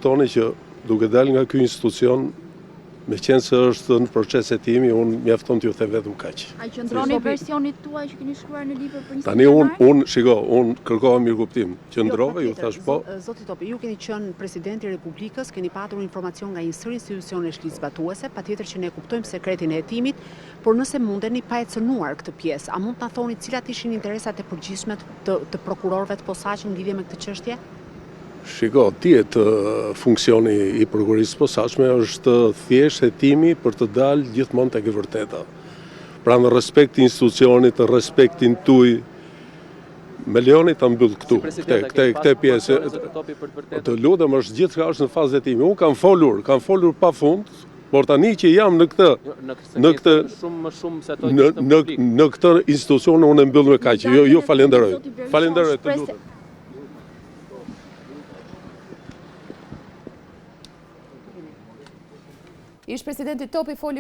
Toni që duke dal nga ky institucion, me qenë se është në proces hetimi, unë mjafton t'ju the vetëm kaq. A qëndroni versionit tuaj që keni shkruar në libër për Tani unë kërkova mirëkuptim. Qëndrova, ju thash po. Zoti Topi, ju keni qenë presidenti i Republikës, keni patur informacion nga një sër institucionesh ligjzbatuese, patjetër që ne kuptojmë sekretin e hetimit, por nëse mundeni pa e cënuar këtë pjesë, a mund të na thoni cilat ishin interesat e përgjithshme të prokurorëve të posaçëm në lidhje me këtë çështje? Shiko, tjetë funksioni i prokurisë posaçme është thjesht hetimi për të dalë gjithmonë tek e vërteta. Pra në respekt institucionit, respektin tuaj, me leoni ta mbyll këtu, këtë pjesë. Të lutem, është gjithçka është në fazë hetimi. Unë kam folur pafund, por tani që jam në këtë institucion unë e mbyll me kaq. Jo falenderoj. Falenderoj, të lutem. Ish presidenti Topi foli